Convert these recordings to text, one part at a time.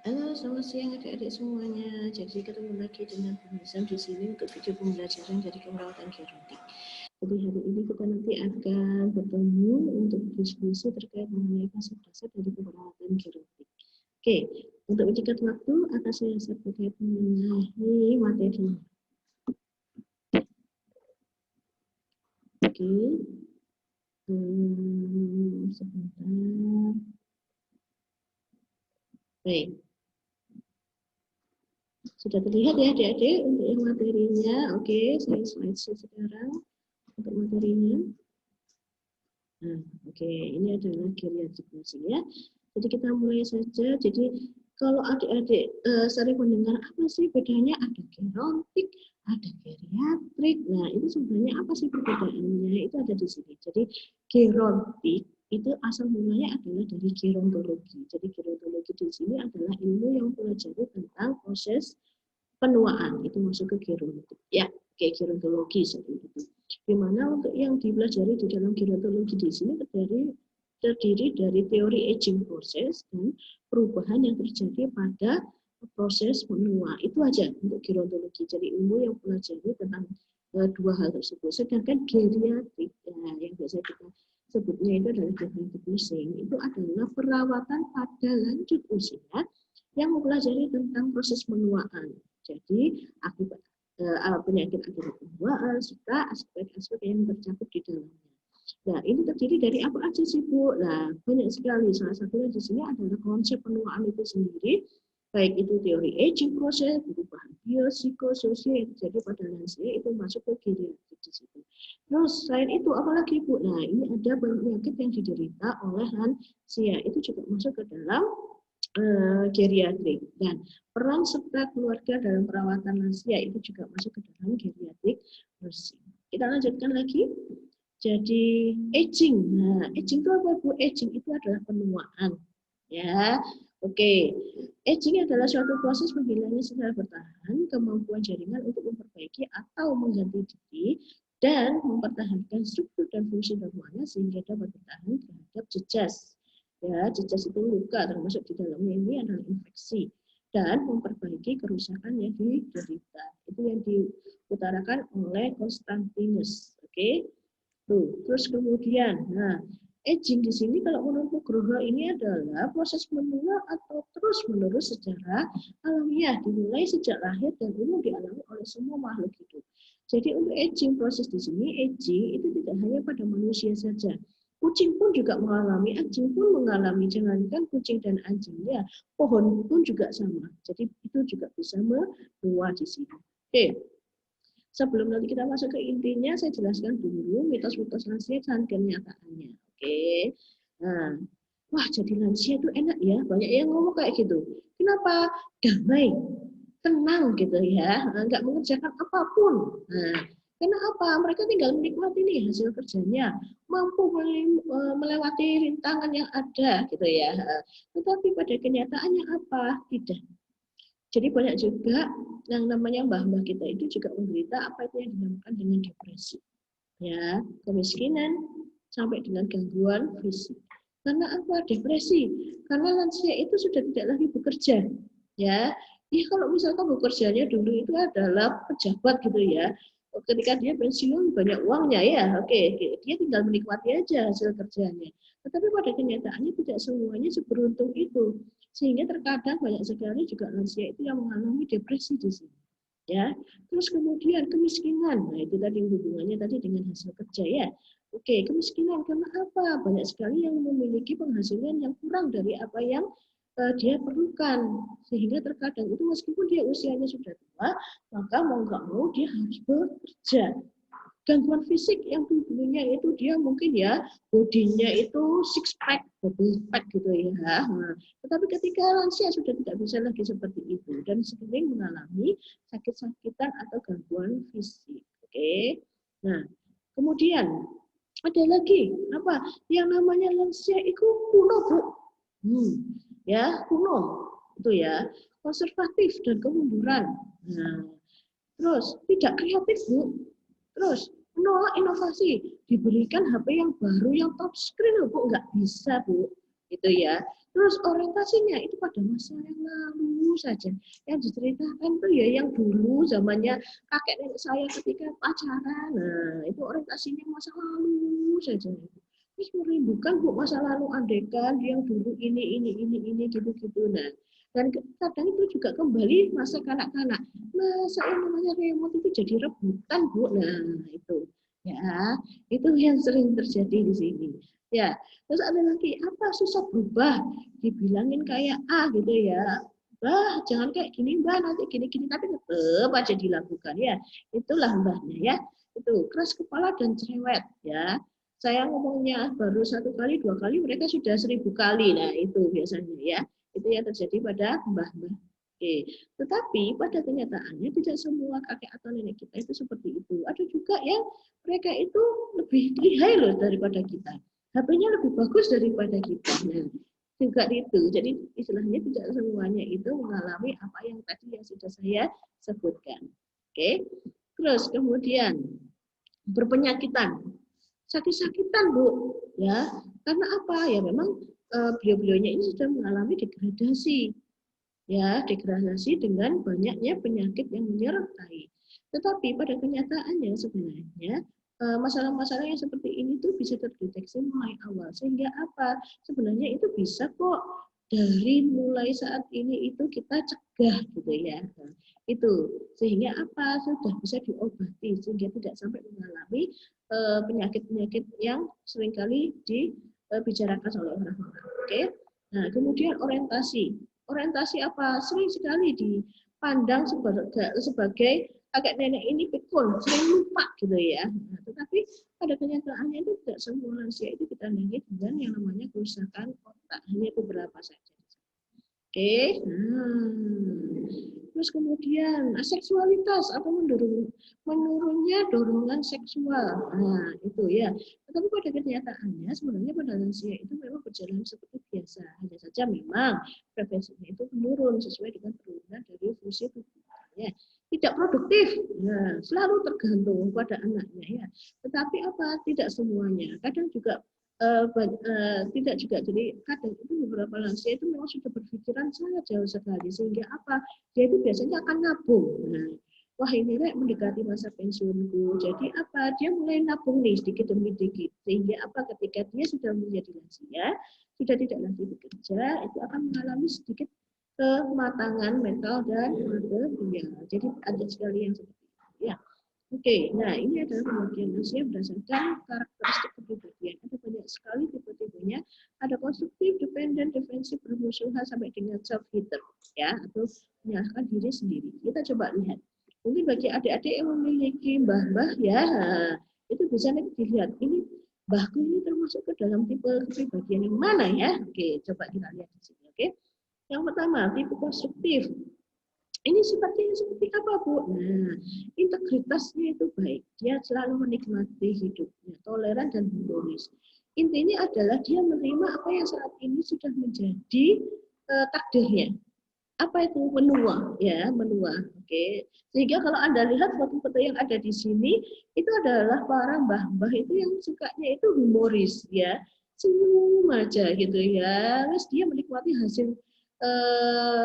Halo, selamat siang adik-adik semuanya. Jadi ketemu lagi dengan Bu Nizam di sini untuk video pembelajaran dari keperawatan genetik. Jadi hari ini kita nanti akan bertemu untuk diskusi terkait mengenai fase-fase dari keperawatan genetik. Oke, untuk meningkat waktu akan saya share terkait mengenai materi. Oke, sebentar. Baik. Sudah terlihat ya adik-adik untuk yang materinya. Oke, saya slide sekarang untuk materinya. Nah, oke, ini adalah geriatrik ya. Jadi kita mulai saja. Jadi kalau adik-adik sering mendengar apa sih bedanya? Ada gerontik, ada geriatrik. Nah, itu sebenarnya apa sih perbedaannya? Itu ada di sini. Jadi gerontik itu asal mulanya adalah dari gerontologi. Jadi gerontologi di sini adalah ilmu yang mempelajari tentang proses penuaan. Itu masuk ke gerontik. Ya, kayak gerontologi seperti itu. Di mana untuk yang dipelajari di dalam gerontologi di sini terdiri dari teori aging proses dan perubahan yang terjadi pada proses menua. Itu aja untuk gerontologi. Jadi ilmu yang pelajari tentang dua hal tersebut. Sedangkan geriatrik yang biasa kita sebutnya itu adalah geriatrik nursing, itu adalah perawatan pada lanjut usia yang mempelajari tentang proses menuaan. Jadi akibat penyakit akibat penuaan serta aspek-aspek yang tercakup di dalamnya. Nah, ini terdiri dari apa aja sih, Bu? Nah, banyak sekali. Salah satunya di sini adalah konsep penuaan itu sendiri, baik itu teori aging proses, perubahan biopsikososial yang terjadi pada lansia itu masuk ke geriatrik di situ. Terus selain itu apalagi, Bu? Nah, ini ada penyakit yang diderita oleh lansia itu juga masuk ke dalam geriatrik, dan peran serta keluarga dalam perawatan lansia itu juga masuk ke dalam geriatrik nursing. Kita lanjutkan lagi. Jadi aging. Nah, aging itu apa, Bu? Aging itu adalah penuaan. Ya. Oke. Aging adalah suatu proses penghilangnya secara bertahan kemampuan jaringan untuk memperbaiki atau mengganti diri dan mempertahankan struktur dan fungsi normanya sehingga dapat bertahan terhadap jejas. Ya, jejas itu luka, termasuk di dalamnya ini adalah infeksi dan memperbaiki kerusakan yang diderita. Itu yang diutarakan oleh Konstantinus. Oke. Tuh, terus kemudian, nah, aging di sini kalau menurut Nugroho ini adalah proses menua atau terus-menerus secara alamiah dimulai sejak lahir dan umum dialami oleh semua makhluk hidup. Jadi untuk aging proses di sini, aging itu tidak hanya pada manusia saja. Kucing pun juga mengalami, anjing pun mengalami, jangankan kucing dan anjing, ya, pohon pun juga sama. Jadi itu juga bisa menua di sini. Oke. Sebelum nanti kita masuk ke intinya, saya jelaskan dulu mitos-mitos lansia dan kenyataannya. Oke. Nah, wah jadi lansia itu enak ya, banyak yang ngomong kayak gitu. Kenapa? Damai, tenang gitu ya, nggak mengerjakan apapun. Nah, karena apa? Mereka tinggal menikmati nih hasil kerjanya, mampu melewati rintangan yang ada gitu ya. Tetapi pada kenyataannya apa? Tidak. Jadi banyak juga yang namanya mbah-mbah kita itu juga menderita apa itu yang dinamakan dengan depresi. Ya, kemiskinan sampai dengan gangguan fisik. Karena apa? Depresi. Karena lansia itu sudah tidak lagi bekerja. Ya, kalau misalkan bekerjanya dulu itu adalah pejabat gitu ya. Ketika dia pensiun banyak uangnya ya, oke, dia tinggal menikmati aja hasil kerjanya. Tetapi pada kenyataannya tidak semuanya seberuntung itu. Sehingga terkadang banyak sekali juga lansia itu yang mengalami depresi di sini. Ya, terus kemudian kemiskinan. Nah, itu tadi hubungannya tadi dengan hasil kerja ya. Oke, kemiskinan karena apa? Banyak sekali yang memiliki penghasilan yang kurang dari apa yang dia perlukan, sehingga terkadang itu meskipun dia usianya sudah tua, maka mau nggak mau dia harus bekerja. Gangguan fisik yang dulunya itu dia mungkin ya bodinya itu six pack, double pack gitu ya. Nah, tetapi ketika lansia sudah tidak bisa lagi seperti itu dan sering mengalami sakit-sakitan atau gangguan fisik. Oke. Nah, kemudian ada lagi apa? Yang namanya lansia itu kuno, Bu. Ya, kuno. Itu ya. Konservatif dan kemunduran. Nah, terus tidak kreatif, Bu. Terus menolak inovasi. Diberikan HP yang baru yang touch screen loh, Bu. Nggak bisa, Bu. Gitu ya. Terus orientasinya itu pada masa yang lalu saja. Yang diceritakan tuh ya yang dulu zamannya kakek nenek saya ketika pacaran. Nah, itu orientasinya masa lalu saja. Terus merindukan Bu masa lalu andekan yang dulu ini gitu-gitu. Nah, dan kadang itu juga kembali masa kanak-kanak. Masa yang namanya remote itu jadi rebutan Bu. Nah, itu ya, itu yang sering terjadi di sini. Ya, terus ada lagi apa susah berubah, dibilangin kayak gitu ya, bah jangan kayak gini mbak nanti gini-gini tapi tetap aja dilakukan ya, itulah mbahnya ya, itu keras kepala dan cerewet ya. Saya ngomongnya baru 1 kali 2 kali mereka sudah 1000 kali, nah itu biasanya ya, itu yang terjadi pada mbah-mbah. Oke, tetapi pada kenyataannya tidak semua kakek atau nenek kita itu seperti itu. Ada juga yang mereka itu lebih lihai loh daripada kita. HP-nya lebih bagus daripada kita. Nah, juga itu. Jadi istilahnya tidak semuanya itu mengalami apa yang tadi yang sudah saya sebutkan. Oke. Terus kemudian berpenyakitan. Sakit-sakitan, Bu. Ya. Karena apa? Ya memang beliau-beliaunya ini sudah mengalami degradasi. Ya, degradasi dengan banyaknya penyakit yang menyertai. Tetapi pada kenyataannya sebenarnya masalah-masalah yang seperti ini tuh bisa terdeteksi mulai awal. Sehingga apa? Sebenarnya itu bisa kok dari mulai saat ini itu kita cegah gitu ya. Nah, itu sehingga apa? Sudah bisa diobati sehingga tidak sampai mengalami penyakit-penyakit yang seringkali dibicarakan oleh orang-orang. Oke. Nah, kemudian orientasi. Orientasi apa? Sering sekali dipandang sebagai kakek nenek ini pikun, sering lupa gitu ya. Nah, tetapi pada kenyataannya itu tidak semua lansia itu ditandai dengan yang namanya kerusakan otak, hanya beberapa saja. Oke, terus kemudian seksualitas atau menurunnya dorongan seksual. Nah, itu ya. Tetapi pada kenyataannya sebenarnya pada lansia itu memang berjalan seperti biasa. Hanya saja memang preferensinya itu menurun sesuai dengan penurunan dari fungsi tubuhnya. Tidak produktif, nah, selalu tergantung pada anaknya ya. Tetapi apa? Tidak semuanya. Kadang juga tidak juga. Jadi kadang itu beberapa lansia itu memang sudah berpikiran sangat jauh sekali sehingga apa? Dia itu biasanya akan nabung. Nah, wah ini rek mendekati masa pensiunku. Jadi apa? Dia mulai nabung nih sedikit demi sedikit. Sehingga apa? Ketika dia sudah menjadi lansia, sudah tidak lagi bekerja, itu akan mengalami sedikit kematangan mental dan material. Jadi ada sekali yang seperti itu. Ya. Oke, nah ini adalah pembagian usia berdasarkan karakteristik kepribadian. Ada banyak sekali tipe-tipenya. Ada konstruktif, dependent, defensif, bermusuhan sampai dengan self-hater, ya, atau menyalahkan diri sendiri. Kita coba lihat. Mungkin bagi adik-adik yang memiliki mbah-mbah, ya, itu bisa dilihat. Ini mbahku ini termasuk ke dalam tipe kepribadian yang mana ya? Oke, coba kita lihat di sini. Oke, yang pertama tipe konstruktif. Ini sifatnya seperti apa, Bu? Nah, integritasnya itu baik. Dia selalu menikmati hidupnya, toleran dan humoris. Intinya adalah dia menerima apa yang saat ini sudah menjadi takdirnya. Apa itu menua? Ya, menua. Oke. Sehingga kalau Anda lihat foto-foto yang ada di sini, itu adalah para mbah-mbah itu yang sukanya itu humoris, ya. Senyum aja gitu ya. Terus dia menikmati hasil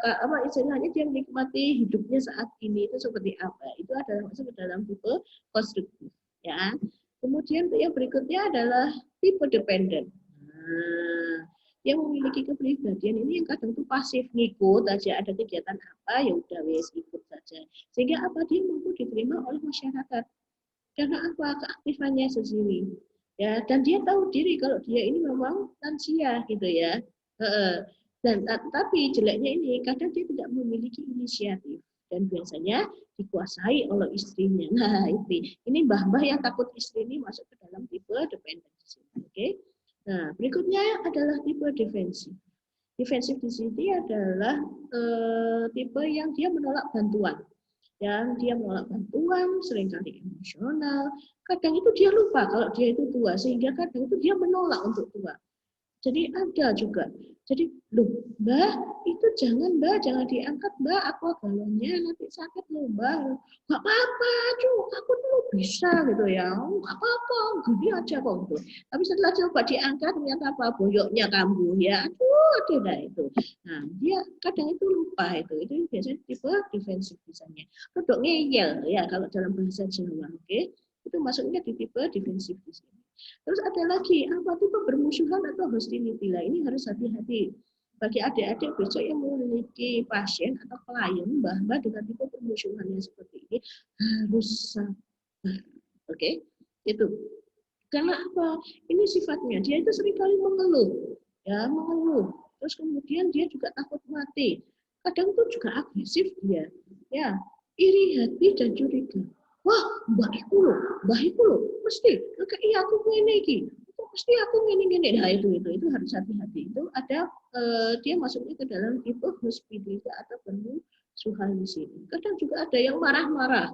apa istilahnya dia menikmati hidupnya saat ini itu seperti apa, itu adalah masuk ke dalam tipe konstruktif ya. Kemudian yang berikutnya adalah tipe dependent. Nah, yang memiliki kepribadian ini yang kadang tuh pasif, ngikut aja, ada kegiatan apa ya udah wes ikut saja, sehingga apa dia mampu diterima oleh masyarakat karena apa keaktifannya sendiri ya, dan dia tahu diri kalau dia ini memang lansia gitu ya. Dan tapi jeleknya ini kadang dia tidak memiliki inisiatif dan biasanya dikuasai oleh istrinya. Nah, ini mbah-mbah yang takut istri ini masuk ke dalam tipe dependensi. Oke. Nah, berikutnya adalah tipe defensif. Defensif di sini adalah tipe yang dia menolak bantuan. Dan dia menolak bantuan, seringkali emosional. Kadang itu dia lupa kalau dia itu tua, sehingga kadang itu dia menolak untuk tua. Jadi ada juga Jadi, loh, Mbak, itu jangan Mbak, jangan diangkat Mbak, aqua galonnya nanti sakit loh Mbak. Nggak apa-apa, aku dulu bisa gitu ya, nggak apa-apa, gini aja kok gitu. Tapi setelah coba diangkat, ternyata apa, boyoknya kambuh ya, aduh, dah itu. Nah, dia kadang itu lupa itu biasanya tipe defensif misalnya. Rodok ngeyel ya kalau dalam bahasa Jawa, oke? Itu masuknya di tipe defensif di sini. Terus ada lagi, apa tipe bermusuhan atau hostility lah. Ini harus hati-hati. Bagi adik-adik besok yang memiliki pasien atau klien, bahwa dengan tipe permusuhan yang seperti ini harus sabar. Oke? Itu. Karena apa? Ini sifatnya, dia itu seringkali mengeluh. Ya, mengeluh. Terus kemudian dia juga takut mati. Kadang itu juga agresif dia. Ya, iri hati dan curiga. Wah, mbak iku loh, mesti iya aku ngene iki. Mesti aku ngene-ngene. Nah, itu harus hati-hati. Itu ada dia masuknya ke dalam tipe hospitality atau permusuhan di sini. Kadang juga ada yang marah-marah.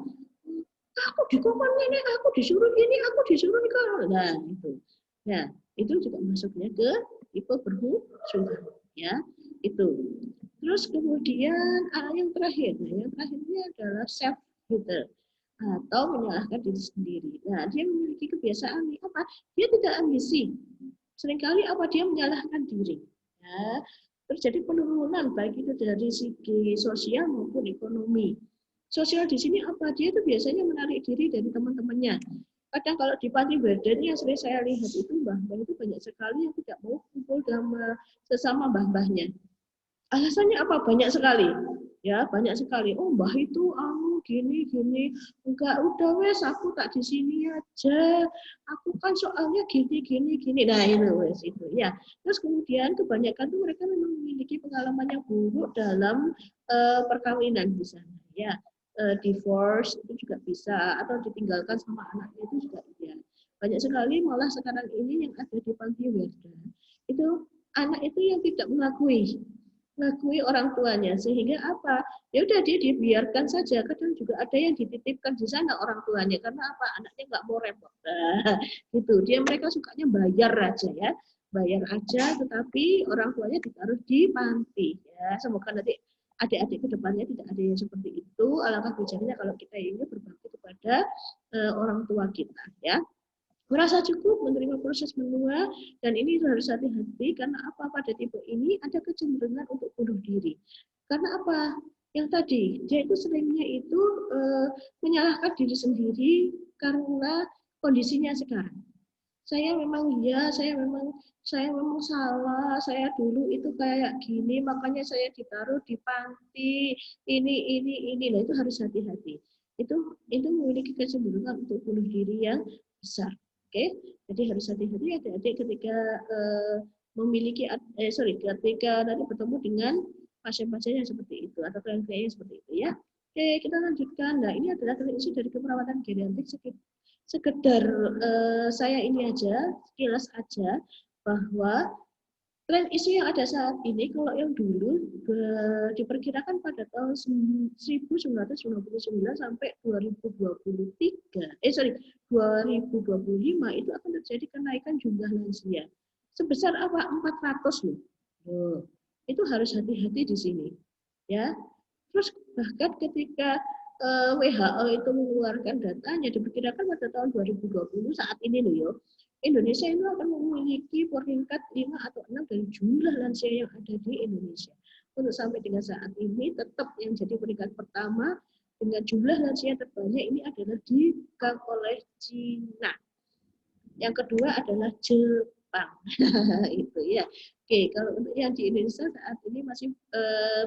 Aku dikongkon ini, aku disuruh ini, aku disuruh ini. Nah, itu. Nah, itu juga masuknya ke tipe bermusuhan. Ya, itu. Terus kemudian yang terakhir, yang terakhirnya adalah self-hater atau menyalahkan diri sendiri. Nah, dia memiliki kebiasaan apa? Dia tidak ambisi. Seringkali apa dia menyalahkan diri. Ya, terjadi penurunan baik itu dari segi sosial maupun ekonomi. Sosial di sini apa? Dia itu biasanya menarik diri dari teman-temannya. Kadang kalau di panti badan yang sering saya lihat itu mbah-mbah itu banyak sekali yang tidak mau kumpul sama sesama mbah-mbahnya. Alasannya apa? Banyak sekali. Ya, banyak sekali. Oh, mbah itu gini gini. Enggak, udah wes aku tak di sini aja. Aku kan soalnya gini gini gini. Nah, itu wes itu ya. Terus kemudian kebanyakan tuh mereka memang memiliki pengalaman yang buruk dalam perkawinan di sana ya. Divorce itu juga bisa atau ditinggalkan sama anaknya itu juga iya. Banyak sekali malah sekarang ini yang ada di panti werda itu anak itu yang tidak mengakui orang tuanya sehingga apa ya udah dia dibiarkan saja. Kadang juga ada yang dititipkan di sana orang tuanya karena apa anaknya nggak mau repot gitu dia mereka sukanya bayar aja ya bayar aja tetapi orang tuanya ditaruh di panti ya semoga nanti adik-adik kedepannya tidak ada yang seperti itu. Alangkah bijaknya kalau kita ini berbakti kepada orang tua kita ya. Merasa cukup menerima proses menua dan ini harus hati-hati karena apa pada tipe ini ada kecenderungan untuk bunuh diri. Karena apa? Yang tadi dia itu seringnya itu menyalahkan diri sendiri karena kondisinya sekarang. Saya memang salah, saya dulu itu kayak gini, makanya saya ditaruh di panti, ini. Nah, itu harus hati-hati. Itu memiliki kecenderungan untuk bunuh diri yang besar. Oke, jadi harus hati-hati adik-adik ketika ketika nanti bertemu dengan pasien-pasien yang seperti itu atau klien-klien yang seperti itu ya. Oke, kita lanjutkan. Nah, ini adalah isu dari keperawatan geriatrik sekedar saya ini aja, sekilas aja bahwa tren isu yang ada saat ini, kalau yang dulu diperkirakan pada tahun 1999 sampai 2025 itu akan terjadi kenaikan jumlah lansia. Sebesar apa? 400 loh. Itu harus hati-hati di sini. Ya. Terus bahkan ketika WHO itu mengeluarkan datanya diperkirakan pada tahun 2020 saat ini loh ya. Indonesia itu akan memiliki peringkat 5 atau 6 dari jumlah lansia yang ada di Indonesia. Untuk sampai dengan saat ini tetap yang jadi peringkat pertama dengan jumlah lansia terbanyak ini adalah dipegang oleh Cina. Yang kedua adalah Jepang. Itu ya. Oke, kalau untuk yang di Indonesia saat ini masih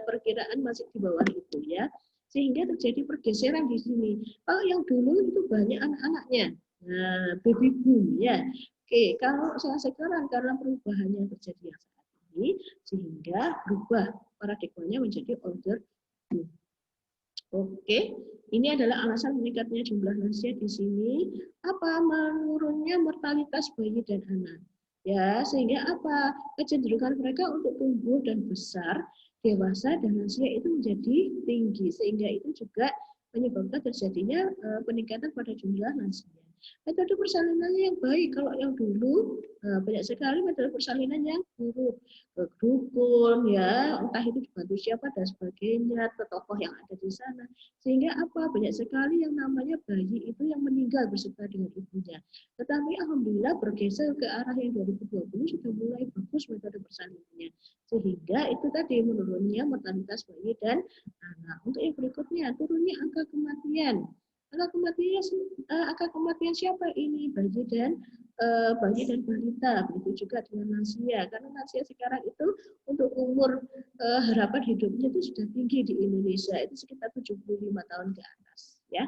perkiraan masih di bawah itu ya. Sehingga terjadi pergeseran di sini. Kalau yang dulu itu banyak anak-anaknya. Nah, baby boom ya. Oke, kalau sekarang karena perubahan yang terjadi yang saat ini sehingga berubah paradigmanya menjadi older boom. Oke, ini adalah alasan meningkatnya jumlah lansia di sini. Apa menurunnya mortalitas bayi dan anak. Ya, sehingga apa kecenderungan mereka untuk tumbuh dan besar, dewasa dan lansia itu menjadi tinggi, sehingga itu juga menyebabkan terjadinya peningkatan pada jumlah lansia. Metode persalinannya yang baik. Kalau yang dulu banyak sekali metode persalinan yang buruk, dukun ya, entah itu dibantu siapa dan sebagainya, ke tokoh yang ada di sana. Sehingga apa? Banyak sekali yang namanya bayi itu yang meninggal beserta dengan ibunya. Tetapi alhamdulillah bergeser ke arah yang 2020 sudah mulai bagus metode persalinannya. Sehingga itu tadi menurunnya mortalitas bayi dan anak. Untuk yang berikutnya, turunnya angka kematian. Angka kematian siapa ini? Bayi dan balita, begitu juga dengan lansia. Karena lansia sekarang itu untuk umur harapan hidupnya itu sudah tinggi di Indonesia, itu sekitar 75 tahun ke atas, ya.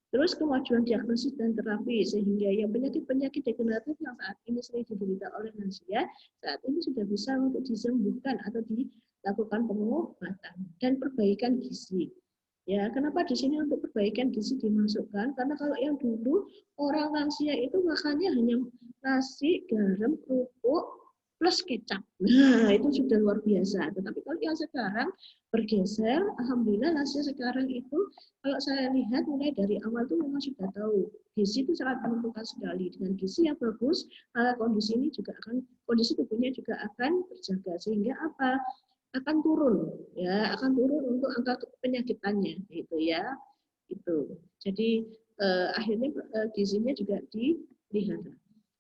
Terus kemajuan diagnosis dan terapi, sehingga yang penyakit-penyakit degeneratif yang saat ini sering diderita oleh lansia, saat ini sudah bisa untuk disembuhkan atau dilakukan pengobatan dan perbaikan gizi. Ya, kenapa di sini untuk perbaikan gizi dimasukkan? Karena kalau yang dulu orang lansia itu makannya hanya nasi, garam, kerupuk, plus kecap. Nah, itu sudah luar biasa. Tetapi kalau yang sekarang bergeser, alhamdulillah lansia sekarang itu kalau saya lihat mulai dari awal itu memang sudah tahu gizi itu sangat menentukan sekali. Dengan gizi yang bagus, kondisi ini juga akan kondisi tubuhnya juga akan terjaga sehingga apa? Akan turun ya, akan turun untuk angka penyakitannya gitu ya. Itu. Jadi akhirnya gizinya juga dipelihara.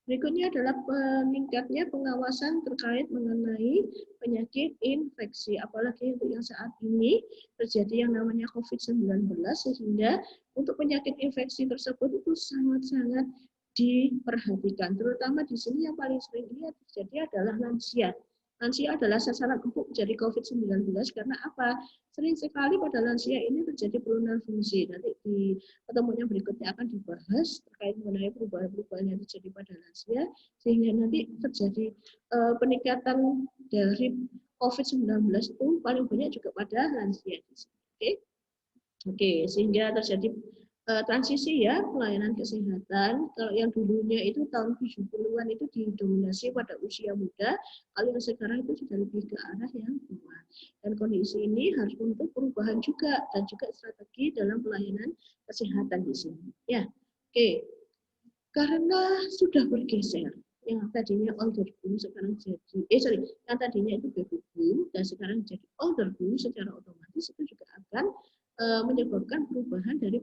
Berikutnya adalah meningkatnya pengawasan terkait mengenai penyakit infeksi, apalagi untuk yang saat ini terjadi yang namanya COVID-19, sehingga untuk penyakit infeksi tersebut itu sangat-sangat diperhatikan. Terutama di sini yang paling sering lihat terjadi adalah lansia. Lansia adalah sasaran empuk dari COVID-19 karena apa? Sering sekali pada lansia ini terjadi penurunan fungsi. Nanti di pertemuan yang berikutnya akan dibahas terkait mengenai perubahan-perubahan yang terjadi pada lansia, sehingga nanti terjadi peningkatan dari COVID-19 itu paling banyak juga pada lansia. Oke, oke, sehingga terjadi transisi ya pelayanan kesehatan. Kalau yang dulunya itu tahun 70-an itu didominasi pada usia muda, kalau yang sekarang itu sudah lebih ke arah yang tua. Dan kondisi ini harus untuk perubahan juga dan juga strategi dalam pelayanan kesehatan di sini. Ya, oke. Karena sudah bergeser, yang tadinya older boom sekarang jadi yang tadinya itu baby boom dan sekarang jadi older boom, secara otomatis itu juga akan menyebabkan perubahan dari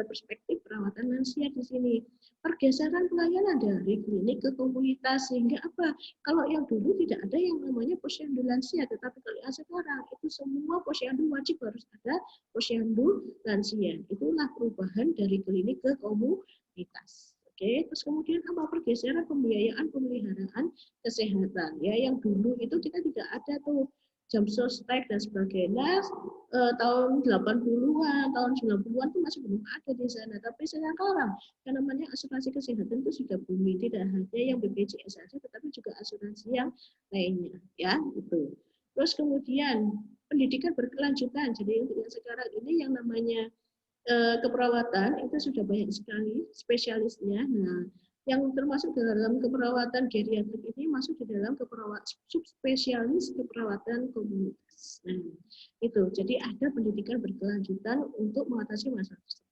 perspektif perawatan lansia di sini. Pergeseran pelayanan dari klinik ke komunitas, sehingga apa? Kalau yang dulu tidak ada yang namanya posyandu lansia, tetapi kalau yang sekarang itu semua posyandu wajib harus ada posyandu lansia. Itulah perubahan dari klinik ke komunitas. Oke, terus kemudian apa? Pergeseran pembiayaan pemeliharaan kesehatan. Ya, yang dulu itu kita tidak ada tuh jam sostek dan sebagainya, tahun 80-an, tahun 90-an itu masih belum ada di sana. Tapi sekarang yang namanya asuransi kesehatan itu sudah booming, tidak hanya yang BPJS saja, tetapi juga asuransi yang lainnya, ya itu. Terus kemudian pendidikan berkelanjutan. Jadi untuk yang sekarang ini yang namanya keperawatan itu sudah banyak sekali spesialisnya. Nah, yang termasuk dalam keperawatan geriatrik ini masuk di dalam subspesialis keperawatan komunitas. Nah, itu. Jadi ada pendidikan berkelanjutan untuk mengatasi masalah tersebut.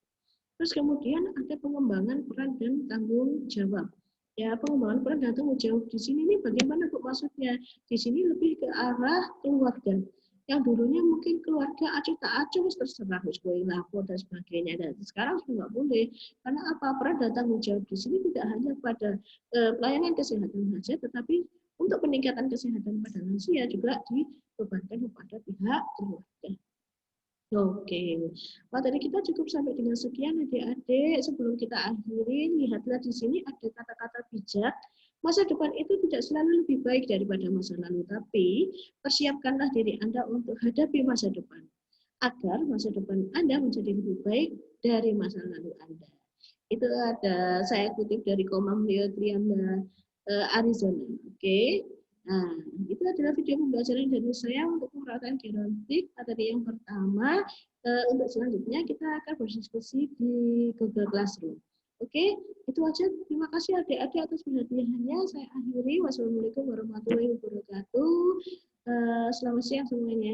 Terus kemudian ada pengembangan peran dan tanggung jawab. Ya, pengembangan peran dan tanggung jawab di sini ini bagaimana Bu maksudnya? Di sini lebih ke arah keluarga. Yang dulunya mungkin keluarga acuh tak acuh terserah wis kowe lapor dan sebagainya. Dan sekarang sudah nggak boleh. Karena apa? Peran dan tanggung jawab di sini tidak hanya pada pelayanan kesehatan saja, tetapi untuk peningkatan kesehatan pada lansia juga dibebankan kepada pihak keluarga. Oke, materi kita cukup sampai dengan sekian adik-adik. Sebelum kita akhiri, lihatlah di sini ada kata-kata bijak. Masa depan itu tidak selalu lebih baik daripada masa lalu, tapi persiapkanlah diri Anda untuk hadapi masa depan, agar masa depan Anda menjadi lebih baik dari masa lalu Anda. Itu ada saya kutip dari Komang Leo Trianda Arizona. Oke. Nah, itu adalah video pembelajaran dari saya untuk perawatan gerontik materi yang pertama. Untuk selanjutnya kita akan berdiskusi di Google Classroom. Oke, itu aja. Terima kasih adik-adik atas perhatiannya. Saya akhiri. Wassalamualaikum warahmatullahi wabarakatuh. Selamat siang semuanya.